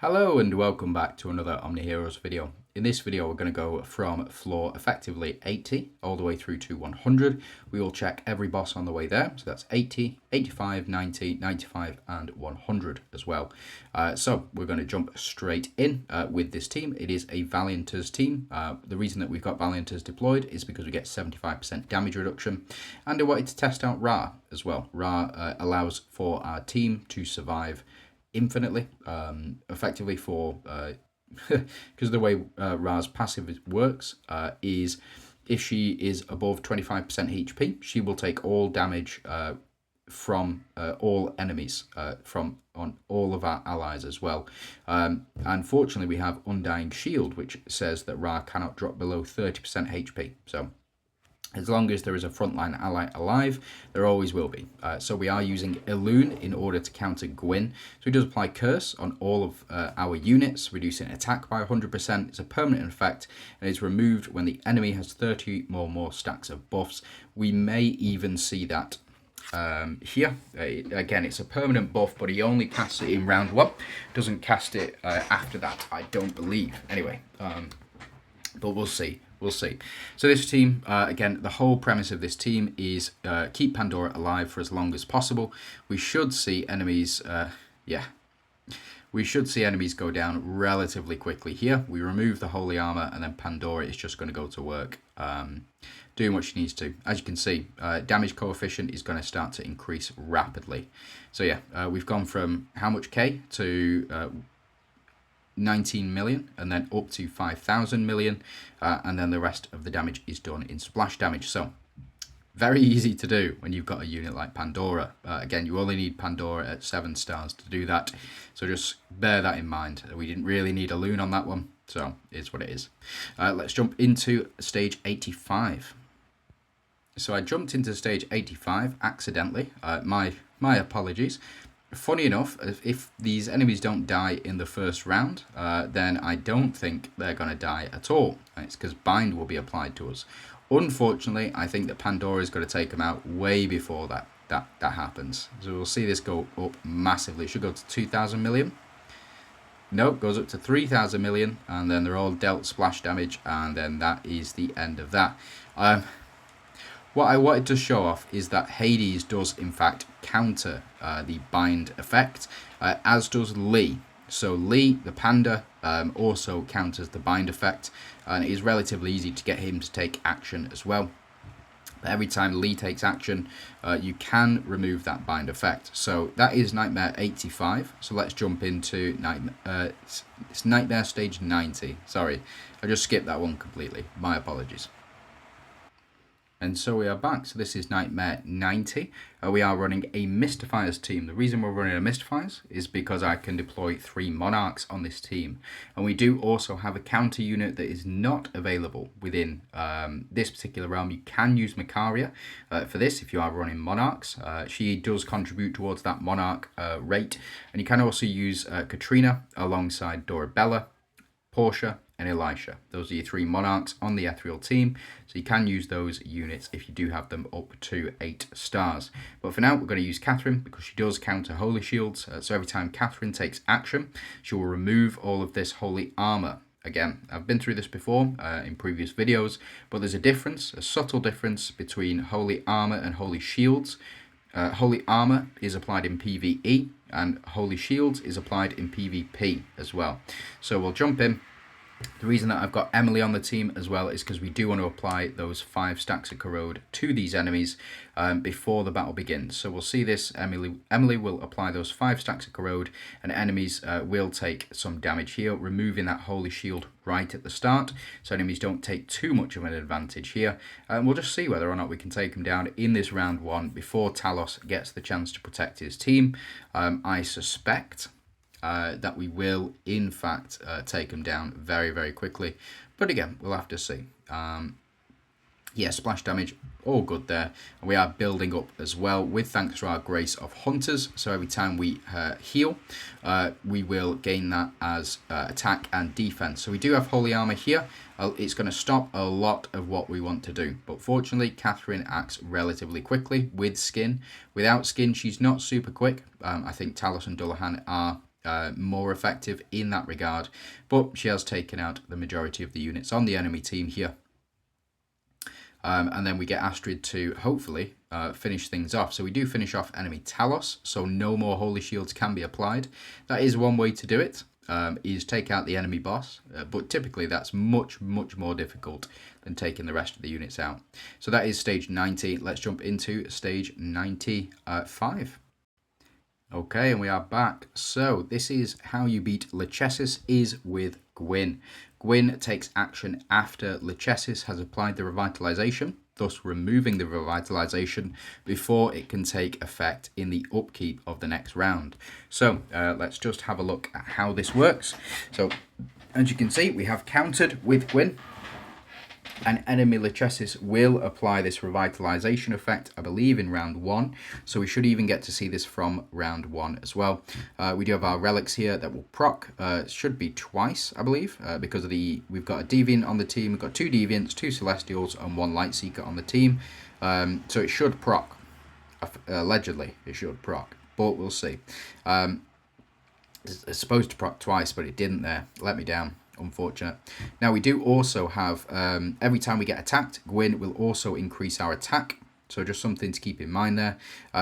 Hello and welcome back to another OMNIHEROES video. In this video we're going to go from floor effectively 80 all the way through to 100. We will check every boss on the way there, so that's 80, 85, 90, 95 and 100 as well. So we're going to jump straight in with this team. It is a Valianters team. The reason that we've got Valianters deployed is because we get 75% damage reduction, and I wanted to test out Ra as well. Ra allows for our team to survive infinitely, effectively for because the way Ra's passive works is if she is above 25% HP, she will take all damage from all enemies, from on all of our allies as well. Unfortunately, we have Undying Shield, which says that Ra cannot drop below 30% HP. So as long as there is a frontline ally alive, there always will be. So we are using Elune in order to counter Gwyn. So he does apply Curse on all of our units, reducing attack by 100%. It's a permanent effect and is removed when the enemy has 30 or more stacks of buffs. We may even see that here. Again, it's a permanent buff, but he only casts it in round 1. Doesn't cast it after that, I don't believe. Anyway, but we'll see. We'll see. So this team, again, the whole premise of this team is keep Pandora alive for as long as possible. We should see enemies, we should see enemies go down relatively quickly here. We remove the Holy Armor and then Pandora is just going to go to work, doing what she needs to. As you can see, damage coefficient is going to start to increase rapidly. So yeah, we've gone from how much K to 19 million and then up to 5,000 million, and then the rest of the damage is done in splash damage. So very easy to do when you've got a unit like Pandora. Again, you only need Pandora at 7 stars to do that, so just bear that in mind. We didn't really need a loon on that one, so it's what it is. Let's jump into stage 85. So I jumped into stage 85 accidentally. My apologies. Funny enough, if these enemies don't die in the first round, then I don't think they're going to die at all. It's because bind will be applied to us. Unfortunately, I think that Pandora is going to take them out way before that happens. So we'll see this go up massively. It should go to 2,000 million. Nope, goes up to 3,000 million, and then they're all dealt splash damage, and then that is the end of that. What I wanted to show off is that Hades does in fact counter the bind effect, as does Lee. So Lee, the panda, also counters the bind effect, and it is relatively easy to get him to take action as well. But every time Lee takes action, you can remove that bind effect. So that is Nightmare 85. So let's jump into it's Nightmare stage 90. Sorry, I just skipped that one completely. My apologies. And so we are back. So this is Nightmare 90. We are running a Mystifiers team. The reason we're running a Mystifiers is because I can deploy 3 Monarchs on this team. And we do also have a counter unit that is not available within this particular realm. You can use Macaria for this if you are running Monarchs. She does contribute towards that Monarch rate. And you can also use Katrina alongside Dorabella, Portia, and Elisha. Those are your 3 Monarchs on the Ethereal team, so you can use those units if you do have them up to 8 stars. But for now, we're going to use Catherine because she does counter Holy Shields, so every time Catherine takes action, she will remove all of this Holy Armor. Again, I've been through this before in previous videos, but there's a difference, a subtle difference between Holy Armor and Holy Shields. Holy Armor is applied in PvE, and Holy Shields is applied in PvP as well. So we'll jump in. The reason that I've got Emily on the team as well is because we do want to apply those 5 stacks of corrode to these enemies before the battle begins. So we'll see this. Emily will apply those 5 stacks of corrode, and enemies will take some damage here, removing that Holy Shield right at the start, so enemies don't take too much of an advantage here. And we'll just see whether or not we can take them down in this round 1 before Talos gets the chance to protect his team. I suspect that we will in fact take them down very, very quickly, but again, we'll have to see. Yeah, splash damage, all good there. And we are building up as well with thanks to our Grace of Hunters. So every time we heal, we will gain that as attack and defense. So we do have Holy Armor here. It's going to stop a lot of what we want to do. But fortunately, Catherine acts relatively quickly with skin. Without skin, she's not super quick. I think Talos and Dullahan are more effective in that regard, but she has taken out the majority of the units on the enemy team here. And then we get Astrid to hopefully finish things off. So we do finish off enemy Talos, so no more holy shields can be applied. That is one way to do it, is take out the enemy boss, but typically that's much more difficult than taking the rest of the units out. So that is stage 90. Let's jump into stage 95. Okay, and we are back. So this is how you beat Lachesis, is with Gwyn. Gwyn takes action after Lachesis has applied the revitalization, thus removing the revitalization before it can take effect in the upkeep of the next round. So let's just have a look at how this works. So as you can see, we have countered with Gwyn. An enemy Lachesis will apply this revitalization effect, I believe, in round 1. So we should even get to see this from round 1 as well. We do have our relics here that will proc. It should be twice, I believe, because of we've got a Deviant on the team. We've got 2 Deviants, 2 Celestials, and 1 Lightseeker on the team. So it should proc. Allegedly, it should proc, but we'll see. It's supposed to proc twice, but it didn't there. Let me down. Unfortunate. Now we do also have, every time we get attacked, Gwyn will also increase our attack. So just something to keep in mind there,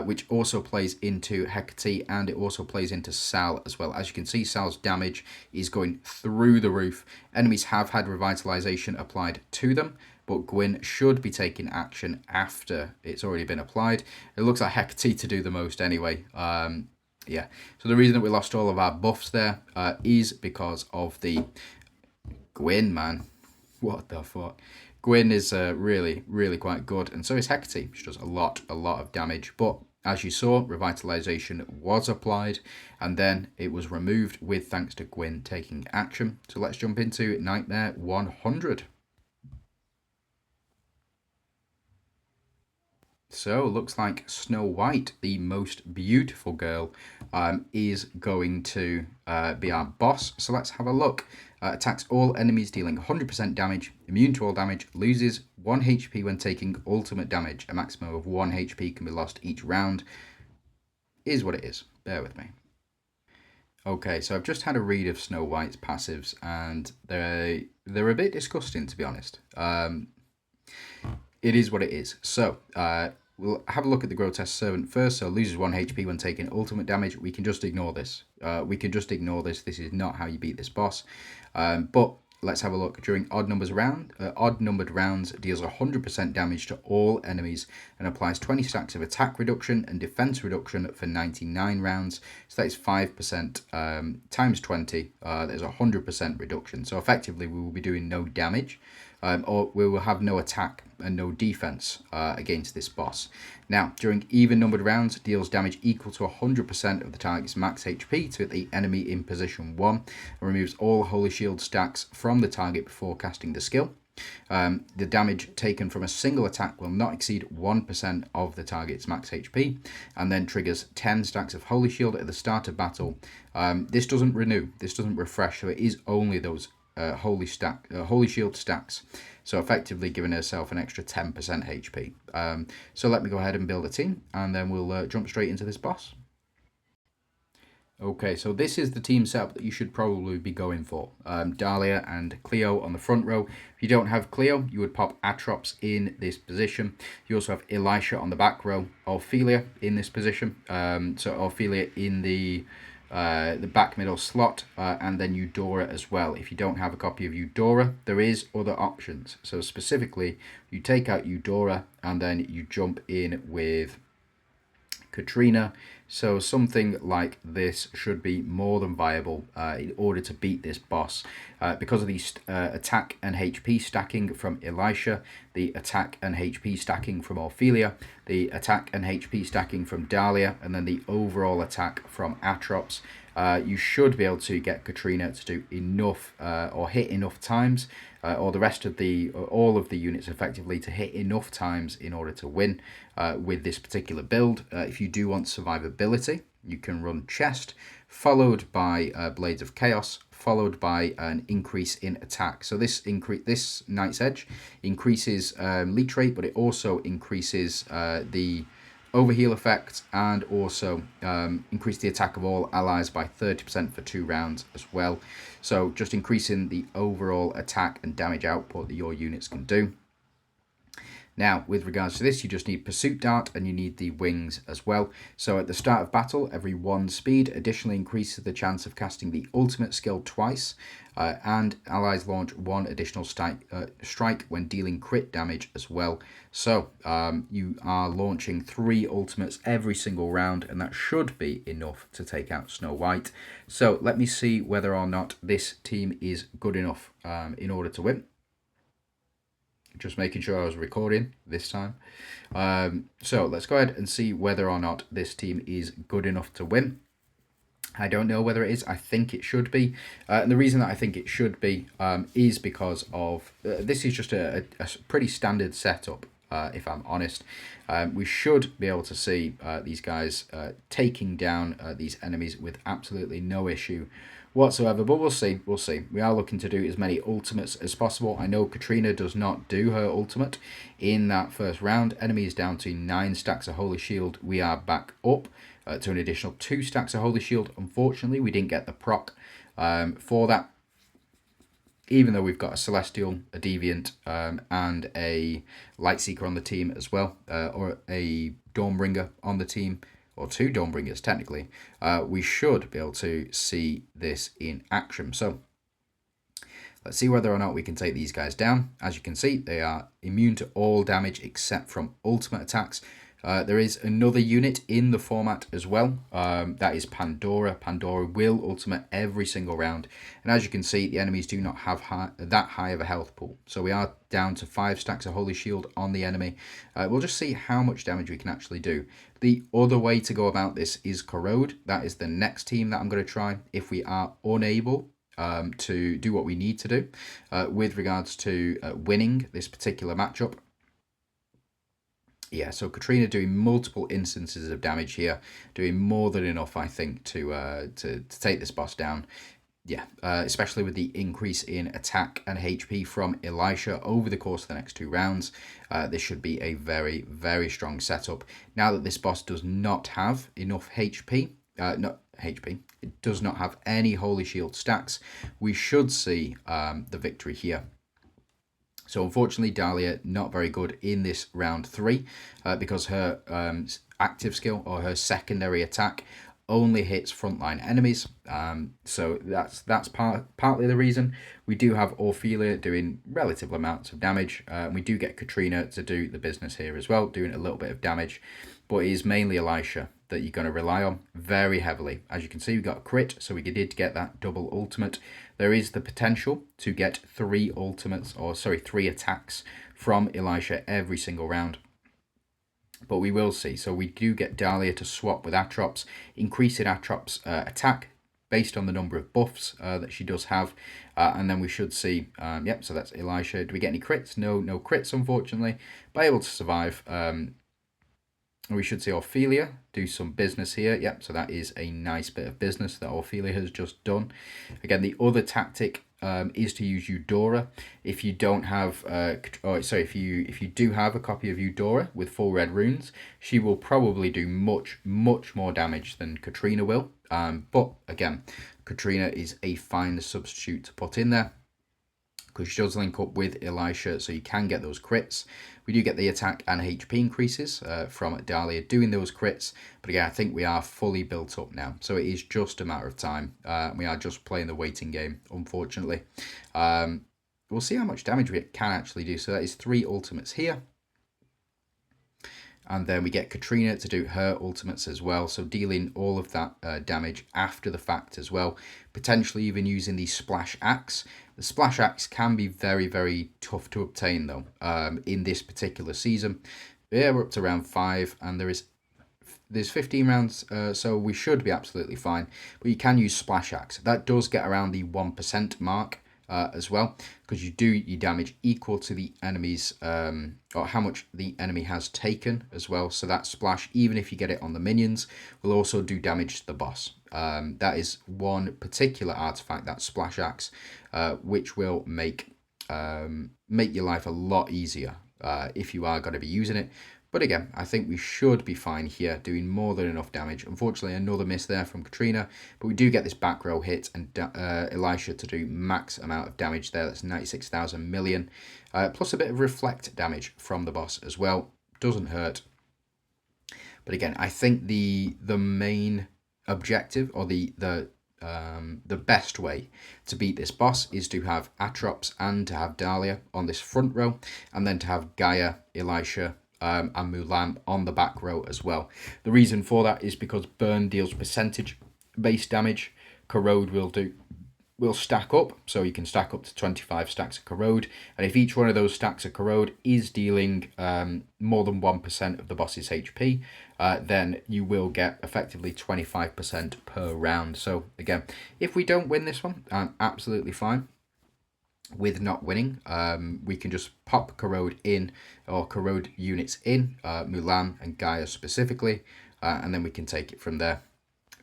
which also plays into Hecate, and it also plays into Sal as well. As you can see, Sal's damage is going through the roof. Enemies have had revitalization applied to them, but Gwyn should be taking action after it's already been applied. It looks like Hecate to do the most anyway. Yeah, so the reason that we lost all of our buffs there is because of the Gwyn, man. What the fuck? Gwyn is really quite good, and so is Hecate. She does a lot of damage, but as you saw, revitalization was applied, and then it was removed with thanks to Gwyn taking action. So let's jump into Nightmare 100. So looks like Snow White, the most beautiful girl, is going to be our boss. So let's have a look. Attacks all enemies dealing 100% damage, immune to all damage, loses 1 HP when taking ultimate damage. A maximum of 1 HP can be lost each round. Is what it is. Bear with me. Okay, so I've just had a read of Snow White's passives, and they're a bit disgusting, to be honest. It is what it is. So we'll have a look at the Grotesque Servant first. So loses 1 HP when taking ultimate damage. We can just ignore this. This is not how you beat this boss. But let's have a look. During odd numbered rounds, deals 100% damage to all enemies and applies 20 stacks of attack reduction and defense reduction for 99 rounds. So that is 5% times 20. There's 100% reduction. So effectively, we will be doing no damage. Or we will have no attack and no defense against this boss. Now, during even numbered rounds, deals damage equal to 100% of the target's max HP to the enemy in position 1, and removes all Holy Shield stacks from the target before casting the skill. The damage taken from a single attack will not exceed 1% of the target's max HP, and then triggers 10 stacks of Holy Shield at the start of battle. This doesn't renew, this doesn't refresh, so it is only those Holy Shield stacks, so effectively giving herself an extra 10% HP. So let me go ahead and build a team, and then we'll jump straight into this boss. Okay, so this is the team setup that you should probably be going for. Dahlia and Cleo on the front row. If you don't have Cleo, you would pop Atrops in this position. You also have Elisha on the back row, Ophelia in this position. So Ophelia in the back middle slot, and then Eudora as well. If you don't have a copy of Eudora, there is other options. So specifically, you take out Eudora and then you jump in with Katrina. So something like this should be more than viable in order to beat this boss. Because of the attack and HP stacking from Elisha, the attack and HP stacking from Ophelia, the attack and HP stacking from Dahlia, and then the overall attack from Atrops, you should be able to get Katrina to do enough or hit enough times, or the rest of all of the units effectively to hit enough times in order to win with this particular build. If you do want survivability, you can run Chest, followed by Blades of Chaos, followed by an increase in attack. So this Night's Edge increases leech rate, but it also increases the overheal effect, and also increase the attack of all allies by 30% for 2 rounds as well. So just increasing the overall attack and damage output that your units can do. Now, with regards to this, you just need Pursuit Dart and you need the wings as well. So at the start of battle, every 1 speed additionally increases the chance of casting the ultimate skill twice, and allies launch 1 additional strike when dealing crit damage as well. So you are launching 3 ultimates every single round, and that should be enough to take out Snow White. So let me see whether or not this team is good enough in order to win. Just making sure I was recording this time. So let's go ahead and see whether or not this team is good enough to win. I don't know whether it is. I think it should be. And the reason that I think it should be is because of... this is just a pretty standard setup, if I'm honest. We should be able to see these guys taking down these enemies with absolutely no issue whatsoever, but we'll see. We are looking to do as many ultimates as possible. I know Katrina does not do her ultimate in that first round. Enemy is down to 9 stacks of Holy Shield. We are back up to an additional 2 stacks of Holy Shield. Unfortunately, we didn't get the proc for that, even though we've got a Celestial, a Deviant, and a Lightseeker on the team as well, or a Dawnbringer on the team, or 2 Dawnbringers technically. We should be able to see this in action. So let's see whether or not we can take these guys down. As you can see, they are immune to all damage except from ultimate attacks. There is another unit in the format as well. That is Pandora. Pandora will ultimate every single round. And as you can see, the enemies do not have that high of a health pool. So we are down to 5 stacks of Holy Shield on the enemy. We'll just see how much damage we can actually do. The other way to go about this is Corrode. That is the next team that I'm going to try. If we are unable to do what we need to do with regards to winning this particular matchup. Yeah, so Katrina doing multiple instances of damage here, doing more than enough, I think, to take this boss down. Yeah, especially with the increase in attack and HP from Elisha over the course of the next 2 rounds. This should be a very, very strong setup. Now that this boss does not have enough HP, it does not have any Holy Shield stacks, we should see the victory here. So unfortunately, Dahlia not very good in this round 3 because her active skill or her secondary attack only hits frontline enemies. So that's partly the reason. We do have Ophelia doing relative amounts of damage. We do get Katrina to do the business here as well, doing a little bit of damage. But it is mainly Elisha that you're going to rely on very heavily. As you can see, we got a crit, so we did get that double ultimate. There is the potential to get 3 attacks from Elisha every single round. But we will see. So we do get Dahlia to swap with Atrops, increasing Atrops' attack based on the number of buffs that she does have. And then we should see, yep, so that's Elisha. Do we get any crits? No crits, unfortunately. But able to survive. We should see Ophelia do some business here. Yep, so that is a nice bit of business that Ophelia has just done. Again, the other tactic is to use Eudora. If you don't have, if you do have a copy of Eudora with full red runes, she will probably do much more damage than Katrina will. But again, Katrina is a fine substitute to put in there, because she does link up with Elisha, so you can get those crits. We do get the attack and HP increases from Dahlia doing those crits. But again, I think we are fully built up now. So it is just a matter of time. We are just playing the waiting game, unfortunately. We'll see how much damage we can actually do. So that is 3 ultimates here. And then we get Katrina to do her ultimates as well. So dealing all of that damage after the fact as well. Potentially even using the Splash Axe. The Splash Axe can be very, very tough to obtain though in this particular season. Yeah, we're up to round 5 and there's 15 rounds, so we should be absolutely fine. But you can use Splash Axe. That does get around the 1% mark as well, because you do your damage equal to the enemy's, or how much the enemy has taken as well. So that splash, even if you get it on the minions, will also do damage to the boss. That is one particular artifact, that Splash Axe, which will make your life a lot easier if you are going to be using it. But again, I think we should be fine here, doing more than enough damage. Unfortunately, another miss there from Katrina, but we do get this back row hit, and Elisha to do max amount of damage there. That's 96,000 million, plus a bit of reflect damage from the boss as well. Doesn't hurt. But again, I think the main objective, or the best way to beat this boss is to have Atrops and to have Dahlia on this front row, and then to have Gaia, Elisha, and Mulan on the back row as well. The reason for that is because burn deals percentage base damage. Corrode will stack up, so you can stack up to 25 stacks of Corrode, and if each one of those stacks of Corrode is dealing more than 1% of the boss's HP, then you will get effectively 25% per round. So again, if we don't win this one, I'm absolutely fine with not winning. We can just pop Corrode in, or Corrode units in, Mulan and Gaia specifically, and then we can take it from there.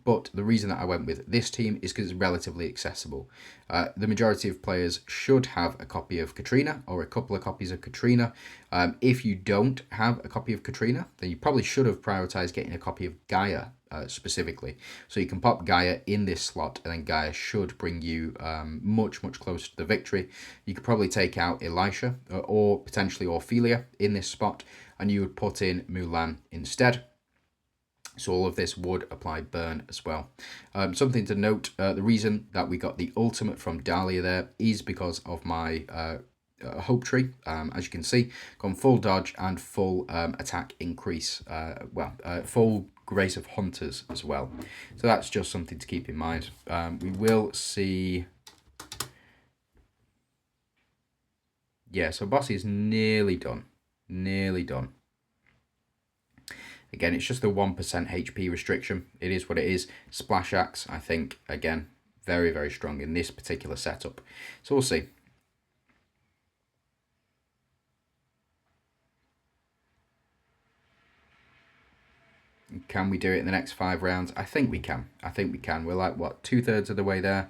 But the reason that I went with this team is because it's relatively accessible. The majority of players should have a copy of Katrina, or a couple of copies of Katrina. If you don't have a copy of Katrina, then you probably should have prioritized getting a copy of Gaia specifically. So you can pop Gaia in this slot, and then Gaia should bring you much closer to the victory. You could probably take out Elisha, or potentially Ophelia in this spot, and you would put in Mulan instead. So all of this would apply burn as well. Something to note, the reason that we got the ultimate from Dahlia there is because of my hope tree. As you can see, gone full dodge and full attack increase, full Grace of Hunters as well. So that's just something to keep in mind. We will see... Yeah, so boss is nearly done. Nearly done. Again, it's just the 1% HP restriction. It is what it is. Splash Axe, I think, again, very strong in this particular setup. So we'll see. Can we do it in the next 5 rounds? I think we can. I think we can. We're like, what, 2/3 of the way there.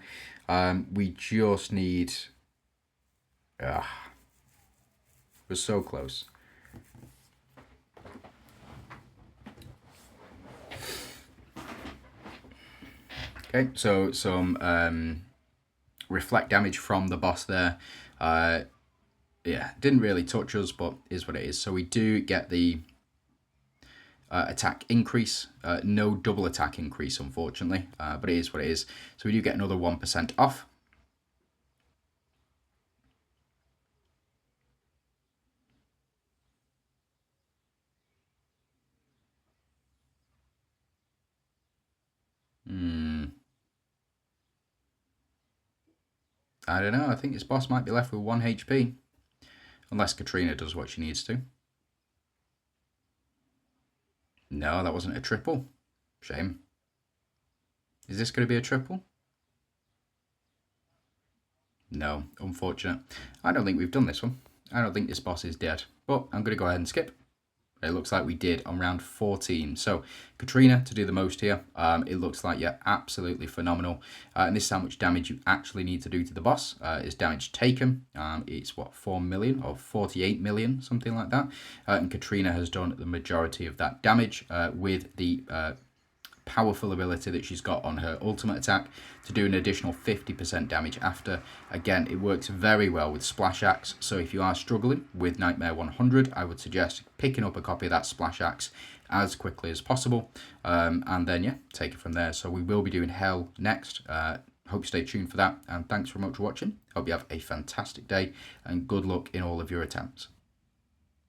We just need... we're so close. Okay, so some reflect damage from the boss there. Yeah, didn't really touch us, but is what it is. So we do get the attack increase. No double attack increase, unfortunately, but it is what it is. So we do get another 1% off. I don't know. I think this boss might be left with 1 HP. Unless Katrina does what she needs to. No, that wasn't a triple. Shame. Is this going to be a triple? No, unfortunate. I don't think we've done this one. I don't think this boss is dead. But I'm going to go ahead and skip. It looks like we did on round 14. So Katrina to do the most here. It looks like you're absolutely phenomenal. And this is how much damage you actually need to do to the boss. Is damage taken. It's what, 4 million or 48 million, something like that. And Katrina has done the majority of that damage with the powerful ability that she's got on her ultimate attack to do an additional 50% damage after. Again, it works very well with Splash Axe, so if you are struggling with Nightmare 100, I would suggest picking up a copy of that Splash Axe as quickly as possible, and then yeah, take it from there. So we will be doing Hell next. Hope you stay tuned for that, and thanks very much for watching. Hope you have a fantastic day, and good luck in all of your attempts.